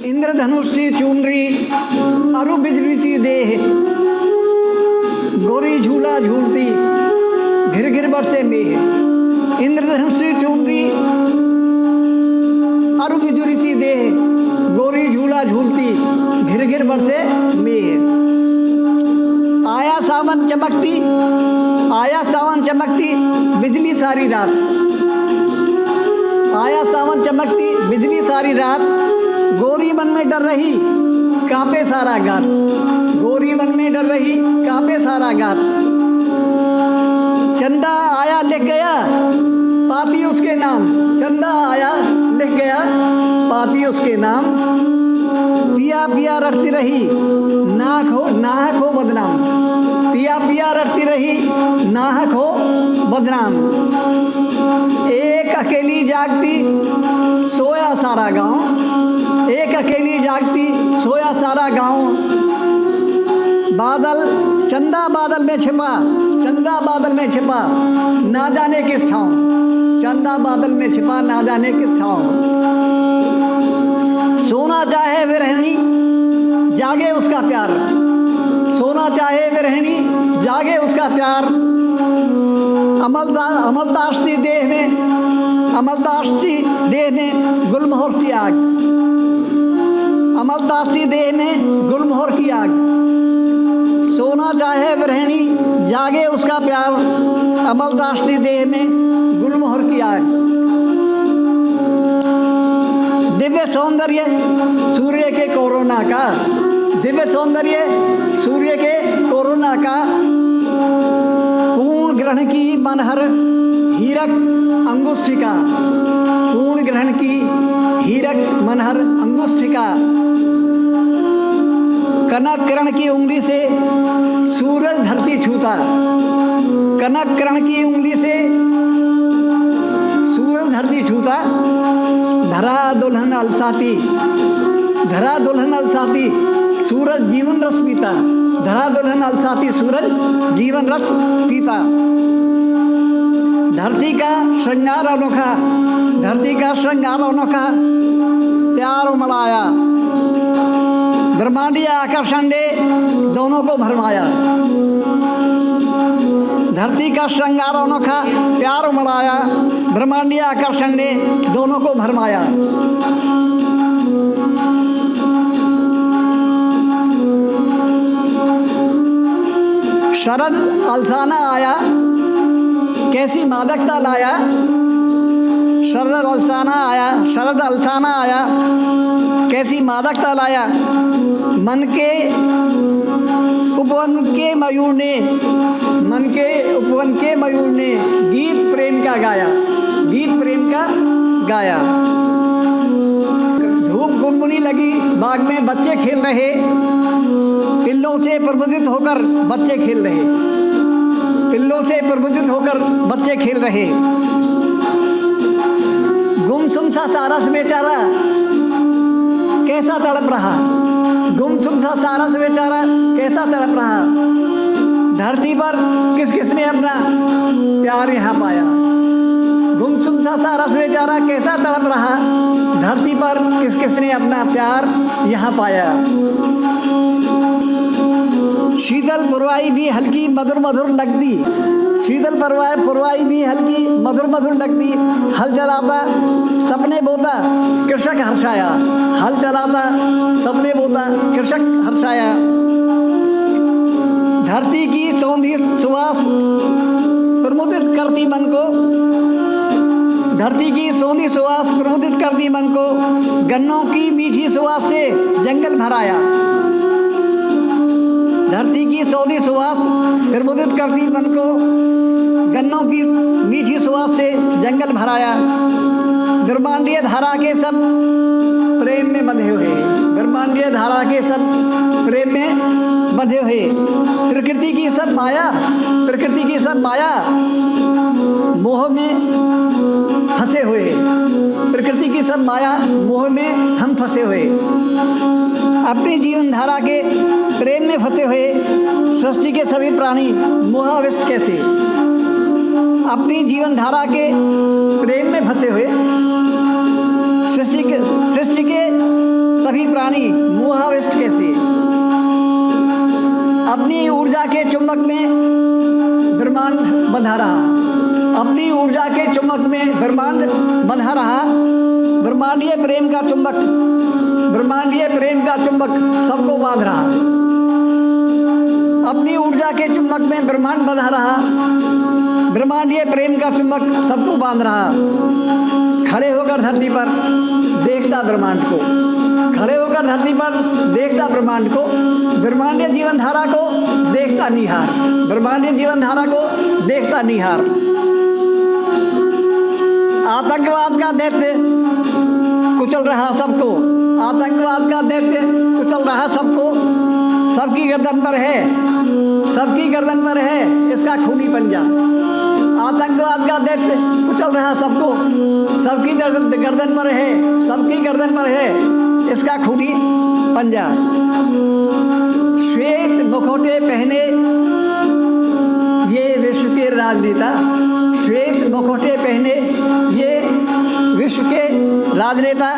इंद्रधनुष सी चूनरी अरु बिजली सी देह, गोरी झूला झूलती घिर घिर बरसे मेह। इंद्रधनुष सी चूनरी अरु बिजली सी देह, गोरी झूला झूलती घिर घिर बरसे मेह। आया सावन चमकती, आया सावन चमकती बिजली सारी रात, आया सावन चमकती बिजली सारी रात। गोरी मन में डर रही कांपे सारा गात, गोरी मन में डर रही कांपे सारा गात। चंदा आया लिख गया पाती उसके नाम, चंदा आया लिख गया पाती उसके नाम। पिया पिया रटती रही नाहक हो बदनाम, पिया पिया रटती रही नाहक हो बदनाम। एक अकेली जागती सोया सारा गांव, एक अकेली जागती सोया सारा गांव। बादल चंदा बादल में छिपा, चंदा बादल में छिपा ना जाने किस ठाव, चंदा बादल में छिपा ना जाने किस ठाव। सोना चाहे विरहणी जागे उसका प्यार, सोना चाहे विरहणी जागे उसका प्यार। अमलदार सी देह में, अमलदार सी देह में गुलमोहर सी आग, अमलदार सी देह में गुलमोहर की आग। सोना चाहे विरहणी जागे उसका प्यार, अमलदार सी देह में गुलमोहर की आग। दिव्य सौंदर्य सूर्य के कोरोना का, दिव्य सौंदर्य सूर्य के कोरोना का। पूर्ण ग्रहण की मनहर हीरक अंगुष्ठिका, पूर्ण ग्रहण की हीरक मनहर अंगुष्ठिका। कनक किरण की उंगली से सूरज धरती छूता, कनक किरण की उंगली से सूरज धरती छूता। धरा दुल्हन अलसाती, धरा दुल्हन अलसाती सूरज जीवन रस पीता, धरा दुल्हन अलसाती सूरज जीवन रस पीता। धरती का श्रृंगार अनोखा, धरती का श्रृंगार अनोखा प्यार उमड़ाया। ब्रह्मांडीय आकर्षण ने दोनों को भरमाया, धरती का श्रृंगार अनोखा प्यार उमड़ाया। ब्रह्मांडीय आकर्षण ने दोनों को भरमाया। शरद अलसाना आया कैसी मादकता लाया, शरद अलसाना आया, शरद अलसाना आया कैसी मादकता लाया। मन के उपवन के मयूर ने, मन के उपवन के मयूर ने गीत प्रेम का गाया, गीत प्रेम का गाया। धूप गुनगुनी लगी बाग में बच्चे खेल रहे, पिल्लों से प्रबोधित होकर बच्चे खेल रहे, पिल्लों से प्रबोधित होकर बच्चे खेल रहे। गुमसुम सा सारस बेचारा कैसा तड़प रहा, गुमसुम सा सारस बेचारा कैसा तड़प रहा। धरती पर किस किसने अपना प्यार यहाँ पाया, गुमसुम सा सारस बेचारा कैसा तड़प रहा। धरती पर किस किसने अपना प्यार यहाँ पाया। शीतल पुरवाई भी हल्की मधुर मधुर लगती, शीतल पुरवाई भी हल्की मधुर मधुर लगती। हल चलाता सपने बोता कृषक हर्षाया, हल चलाता सपने बोता कृषक हर्षाया। धरती की सौंधी सुवास प्रमुदित करती मन को, धरती की सौंधी सुवास प्रमुदित करती मन को। गन्नों की मीठी सुवास से जंगल भराया, धरती की सौंधी सुवास प्रमुदित करती मन को। गन्नों की मीठी सुवास से जंगल भराया। ब्रह्मांडीय धारा के सब प्रेम में बंधे हुए, ब्रह्मांडीय धारा के सब प्रेम में बंधे हुए। प्रकृति की सब माया, प्रकृति की सब माया मोह में फंसे हुए, प्रकृति की सब माया मोह में हम फंसे हुए। अपनी जीवन धारा के प्रेम में फंसे हुए सृष्टि के सभी प्राणी मोहाविष्ट कैसे, अपनी जीवन धारा के प्रेम में फंसे हुए सृष्टि के सभी प्राणी मोहाविष्ट कैसे। अपनी ऊर्जा के चुंबक में ब्रह्मांड बंधा रहा, अपनी ऊर्जा के चुंबक में ब्रह्मांड बंधा रहा। ब्रह्मांडीय प्रेम का चुंबक, ब्रह्मांडीय प्रेम का चुंबक सबको बांध रहा। अपनी ऊर्जा के चुंबक में ब्रह्मांड बंधा रहा, ब्रह्मांडीय प्रेम का चुंबक सबको बांध रहा। खड़े होकर धरती पर देखता ब्रह्मांड को, खड़े होकर धरती पर देखता ब्रह्मांड को, ब्रह्मांडीय जीवन धारा को देखता निहार, ब्रह्मांडीय जीवन धारा को देखता निहार। आतंकवाद का दैत्य कुचल रहा सबको, आतंकवाद का दैत्य कुचल रहा सबको। सबकी गर्दन पर है, सबकी गर्दन पर है इसका खूनी पंजा। आतंकवाद का दैत्य कुचल रहा सबको, सबकी गर्दन पर है, सबकी गर्दन पर है इसका खूनी पंजा। श्वेत मुखौटे पहने ये विश्व के राजनेता, श्वेत मुखौटे पहने ये विश्व के राजनेता।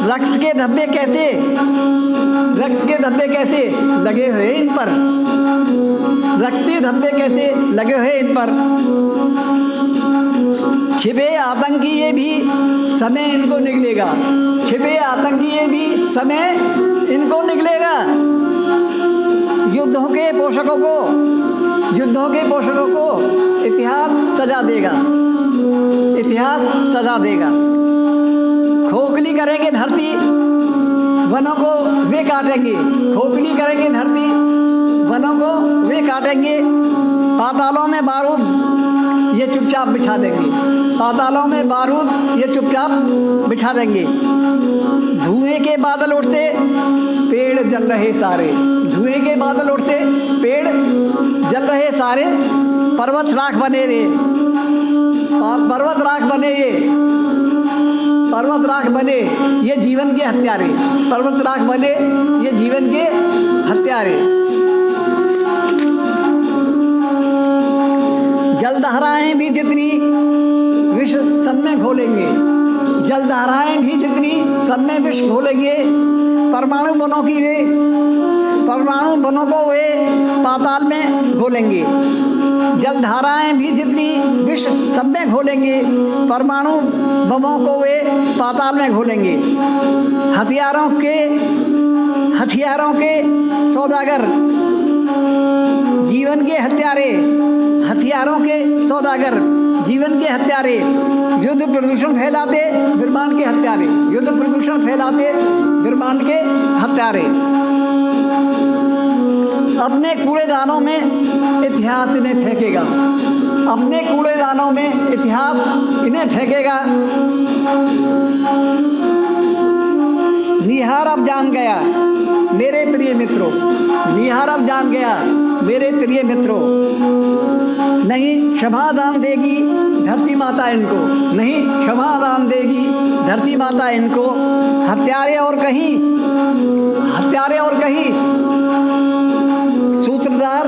रक्त के धब्बे कैसे, रक्त के धब्बे कैसे लगे हुए इन पर, रक्ती धब्बे कैसे लगे हुए इन पर। छिपे आतंकी ये भी समय इनको निकलेगा, छिपे आतंकी ये भी समय इनको निकलेगा। युद्धों के पोषकों को, युद्धों के पोषकों को इतिहास सजा देगा, इतिहास सजा देगा। खोखली करेंगे धरती, वनों को वे काटेंगे, खोखली करेंगे धरती, वनों को वे काटेंगे। पातालों में बारूद ये चुपचाप बिछा देंगे, पातालों में बारूद ये चुपचाप बिछा देंगे। धुएं के बादल उठते पेड़ जल रहे सारे, धुएं के बादल उठते पेड़ जल रहे सारे। पर्वत राख बने रे, पर्वत राख बने ये, पर्वत राख बने ये जीवन के हत्यारे, पर्वत राख बने ये जीवन के हत्यारे। जलधाराएं भी जितनी विष सब में घोलेंगे, जलधाराएं भी जितनी सब में विष घोलेंगे। परमाणु बनों की वे, परमाणु बनों को वे पाताल में घोलेंगे। जलधाराएं भी जितनी विष सब में घोलेंगे, परमाणु बमों को वे पाताल में घोलेंगे। हथियारों के सौदागर जीवन के हत्यारे, हथियारों के सौदागर जीवन के हत्यारे। युद्ध प्रदूषण फैलाते ब्रह्मांड के हत्यारे, युद्ध प्रदूषण फैलाते ब्रह्मांड के हत्यारे। अपने कूड़ेदानों में इतिहास इन्हें फेंकेगा, अपने कूड़ेदानों में इतिहास इन्हें फेंकेगा। निहार अब जान गया मेरे प्रिय मित्रों, निहार अब जान गया मेरे प्रिय मित्रों। नहीं क्षमादान देगी धरती माता इनको, नहीं क्षमादान देगी धरती माता इनको। हत्यारे और कहीं, हत्यारे और कहीं सूत्रधार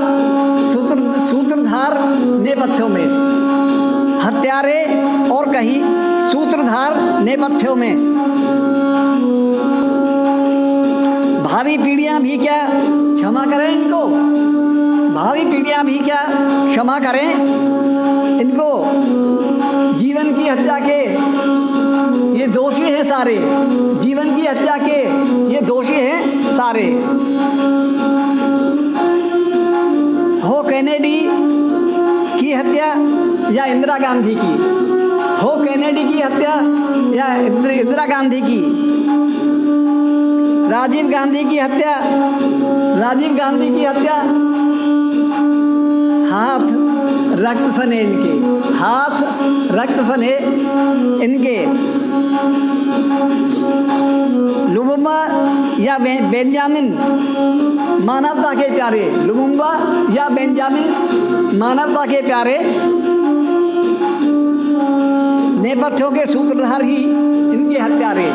नेपथ्यों में, हत्यारे और कहीं सूत्रधार नेपथ्यों में। भावी पीढ़ियां भी क्या क्षमा करें इनको, भावी पीढ़ियां भी क्या क्षमा करें इनको। जीवन की हत्या के ये दोषी हैं सारे, जीवन की हत्या के ये दोषी हैं सारे। हो कैनेडी की हत्या या इंदिरा गांधी की, हो कैनेडी की हत्या या इंदिरा गांधी की। राजीव गांधी की हत्या, राजीव गांधी की हत्या। हाथ रक्त सने इनके, हाथ रक्त सने इनके। लुमुम्बा या बेंजामिन मानवता के प्यारे, लुमुम्बा या बेंजामिन मानवता के प्यारे। नेपथ्यों के सूत्रधार ही इनके हत्यारे,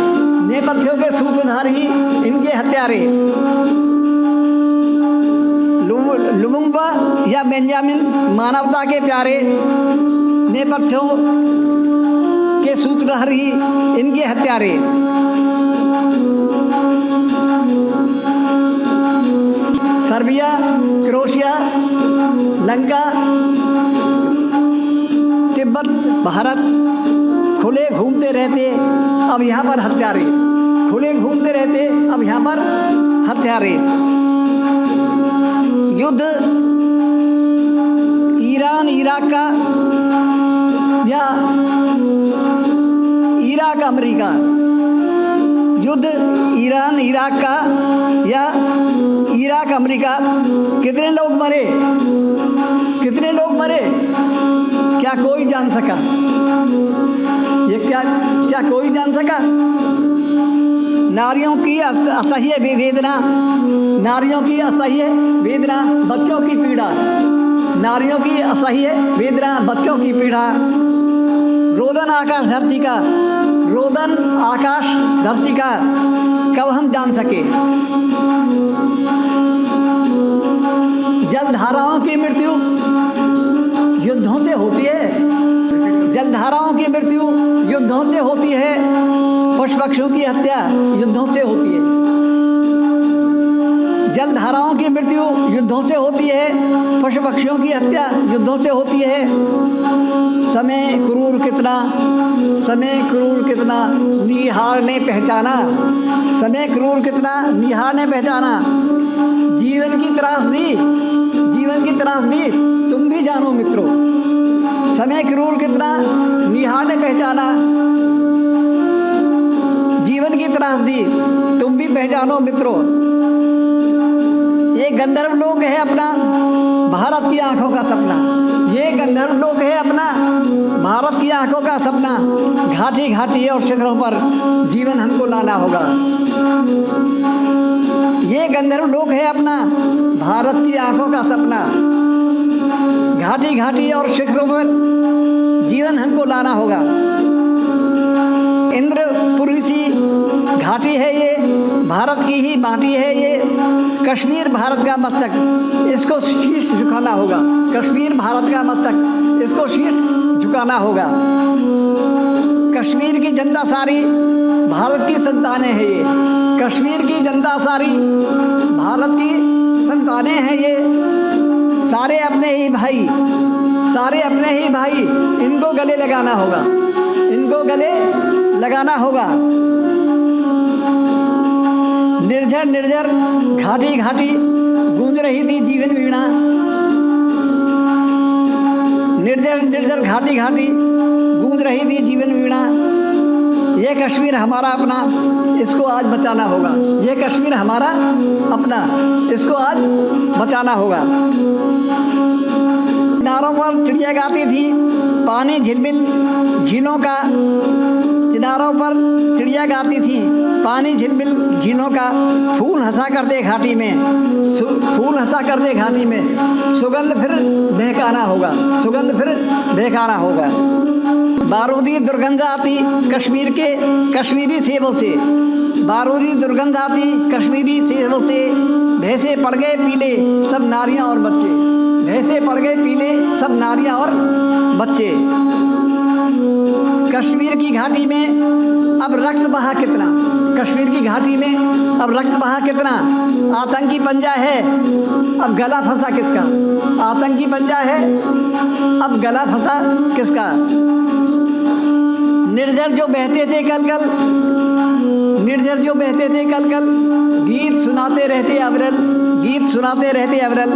नेपथ्यों के सूत्रधार ही इनके हत्यारे। लुमुम्बा या बेंजामिन मानवता के प्यारे, नेपथ्यों के सूत्रधार ही इनके हत्यारे। सर्बिया, क्रोशिया, लंका, तिब्बत, भारत खुले घूमते रहते, अब यहाँ पर हत्यारे, खुले घूमते रहते, अब यहाँ पर हत्यारे। युद्ध ईरान इराक का या इराक अमेरिका, युद्ध ईरान इराक का या इराक अमेरिका। कितने लोग मरे, कितने लोग मरे, क्या कोई जान सका? ये क्या कोई जान सका? नारियों की असह्य वेदना, नारियों की असह्य वेदना, बच्चों की पीड़ा, नारियों की असह्य वेदना, बच्चों की पीड़ा। रोदन आकाश धरती का, रोदन आकाश धरती का कब हम जान सके? जलधाराओं की मृत्यु युद्धों से होती है, जलधाराओं की मृत्यु युद्धों से होती है, पशु पक्षियों की हत्या युद्धों से होती है। जलधाराओं की मृत्यु युद्धों से होती है, पशु पक्षियों की हत्या युद्धों से होती है। समय क्रूर कितना, समय क्रूर कितना निहार ने पहचाना, समय क्रूर कितना निहार ने पहचाना। जीवन की त्रासदी, जीवन की त्रासदी तुम भी जानो मित्रों, समय क्रूर कितना निहार ने पहचाना। जीवन की त्रासदी तुम भी पहचानो मित्रों। ये गंधर्व लोक है अपना भारत की आंखों का सपना, ये गंधर्व लोक है अपना भारत की आंखों का सपना। घाटी घाटी और शिखरों पर जीवन हमको लाना होगा। ये गंधर्व लोक है अपना भारत की आंखों का सपना। घाटी घाटी और शिखरों पर जीवन हमको लाना होगा। इंद्रपुरी सी घाटी है ये, भारत की ही माटी है ये। कश्मीर भारत का मस्तक, इसको शीश झुकाना होगा। कश्मीर भारत का मस्तक, इसको शीश झुकाना होगा। कश्मीर की जनता सारी भारत की संतानें हैं ये, कश्मीर की जनता सारी भारत की संतानें हैं ये। सारे अपने ही भाई, सारे अपने ही भाई, इनको गले लगाना होगा, इनको गले लगाना होगा। निर्जर निर्जर घाटी घाटी गूंज रही थी जीवन वीणा, निर्जर निर्जर घाटी घाटी गूंज रही थी जीवन वीणा। ये कश्मीर हमारा अपना, इसको आज बचाना होगा। ये कश्मीर हमारा अपना, इसको आज बचाना होगा। किनारों पर चिड़िया गाती थी, पानी झिलमिल झीलों का। किनारों पर चिड़िया गाती थी, पानी झिलमिल झीलों का। फूल हंसा करते घाटी में, फूल हंसा करते घाटी में। सुगंध फिर बहकाना होगा, सुगंध फिर बहकाना होगा। बारूदी दुर्गंध आती कश्मीर के कश्मीरी सेबों से, बारूदी दुर्गंध आती कश्मीरी सेबों से। भैंसे पड़ गए पीले सब नारियां और बच्चे, भैंसे पड़ गए पीले सब नारियां और बच्चे। कश्मीर की घाटी में अब रक्त बहा कितना, कश्मीर की घाटी में अब रक्त बहा कितना। आतंकी पंजा है, अब गला फंसा किसका। आतंकी पंजा है, अब गला फंसा किसका। निर्जर जो बहते थे कल कल, निर्जर जो बहते थे कल कल। गीत सुनाते रहते अविरल, गीत सुनाते रहते अविरल।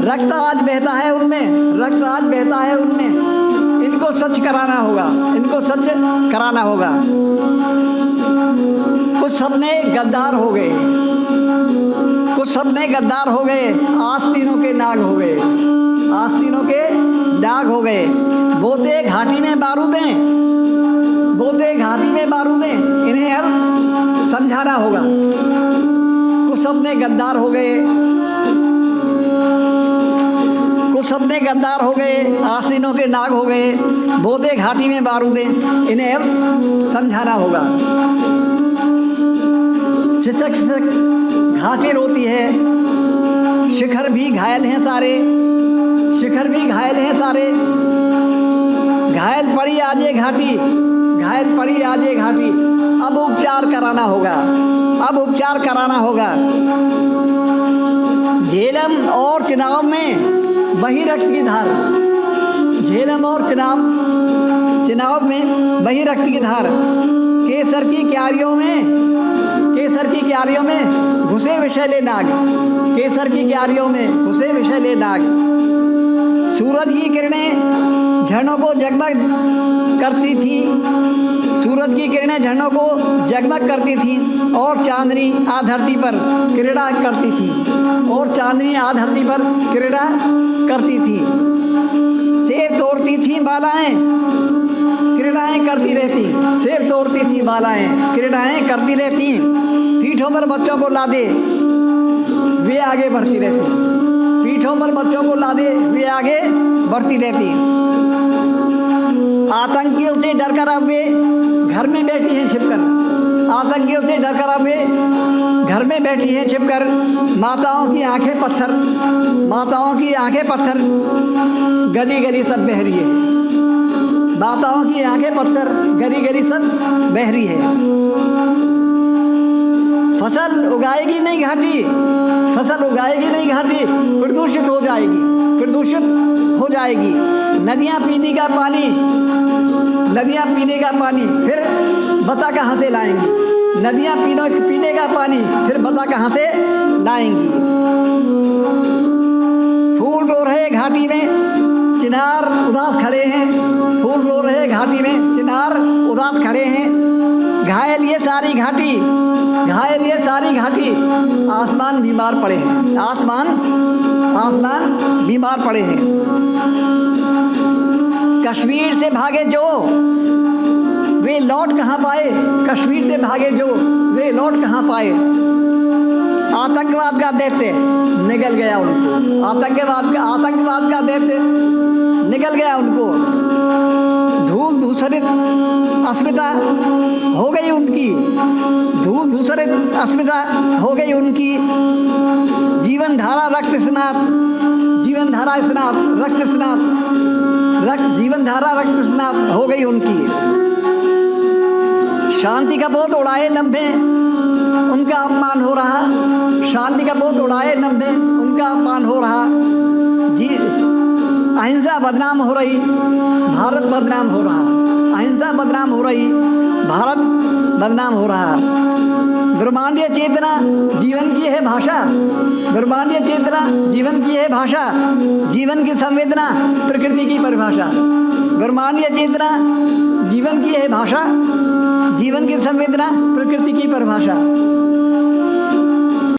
रक्त आज बहता है उनमें, रक्त आज बहता है उनमें। इनको सच कराना होगा, इनको सच कराना होगा। कुछ सपने गद्दार हो गए, कुछ सपने गद्दार हो गए। आस्तीनों के नाग हो गए, आस्तीनों के नाग हो गए। बोते घाटी में बारूदें, बोते घाटी में बारूदें, इन्हें अब समझाना होगा। कुछ सपने गद्दार हो गए, कुछ सपने गद्दार हो गए। आस्तीनों के नाग हो गए, बोते घाटी में बारूदें, इन्हें अब समझाना होगा। सिसक सिसक घाटी रोती है, शिखर भी घायल हैं सारे, शिखर भी घायल हैं सारे। घायल पड़ी आज ये घाटी, घायल पड़ी आज ये घाटी। अब उपचार कराना होगा, अब उपचार कराना होगा। झेलम और चिनाब में बही रक्त की धार, झेलम और चिनाब में बही रक्त की धार, केसर की क्यारियों में घुसे विषैले नाग, केसर की क्यारियों में घुसे विषैले नाग। सूरज की किरणें झरनों को जगमग करती थी, सूरज की किरणें झरनों को जगमग करती थी और चांदनी आ धरती पर क्रीड़ा करती थी, और चांदनी आ धरती पर क्रीड़ा करती थी। सेब तोड़ती थी बालाएं, क्रीड़ाएं करती रहती, सेब तोड़ती थी बालाएं, क्रीड़ाएं करती रहती। पीठों पर बच्चों को लादे वे आगे बढ़ती रहती, पीठों पर बच्चों को लादे वे आगे बढ़ती रहती। आतंकियों से डरकर अब वे घर में बैठी हैं छिपकर, आतंकियों से डरकर अब वे घर में बैठी हैं छिपकर। माताओं की आंखें पत्थर, माताओं की आंखें पत्थर, गली गली सब बह रही है, माताओं की आंखें पत्थर, गली गली सब बह रही है। फसल उगाएगी नहीं घाटी, फसल उगाएगी नहीं घाटी, प्रदूषित हो जाएगी, प्रदूषित हो जाएगी। नदियाँ पीने का पानी, नदियाँ पीने का पानी फिर बता कहाँ से लाएंगी, नदियाँ पीने का पानी फिर बता कहाँ से लाएंगी। फूल रो रहे घाटी में चिनार उदास खड़े हैं, फूल रो रहे घाटी में चिनार उदास खड़े हैं। घायल ये सारी घाटी, घायल ये सारी घाटी, आसमान बीमार पड़े हैं, आसमान बीमार पड़े हैं। कश्मीर से भागे जो वे लौट कहाँ पाए, कश्मीर से भागे जो वे लौट कहाँ पाए। आतंकवाद का दैत्य निगल गया उनको, आतंकवाद का दैत्य निकल गया उनको। धूल धूसरित अस्मिता हो गई उनकी, धूल धूसरित अस्मिता हो गई उनकी। जीवन धारा रक्त स्नात, जीवन धारा स्नात, रक्त स्नात, जीवन धारा रक्त स्नात हो गई उनकी। शांति का बोध उड़ाए नभे उनका अपमान हो रहा, शांति का बोध उड़ाए नभे उनका अपमान हो रहा। जी अहिंसा बदनाम हो रही, भारत बदनाम हो रहा, अहिंसा बदनाम हो रही, भारत बदनाम हो रहा। ब्रह्मांडीय चेतना जीवन की है भाषा, ब्रह्मांडीय चेतना जीवन की है भाषा, जीवन की संवेदना प्रकृति की परिभाषा। ब्रह्मांडीय चेतना जीवन की है भाषा, जीवन की संवेदना प्रकृति की परिभाषा।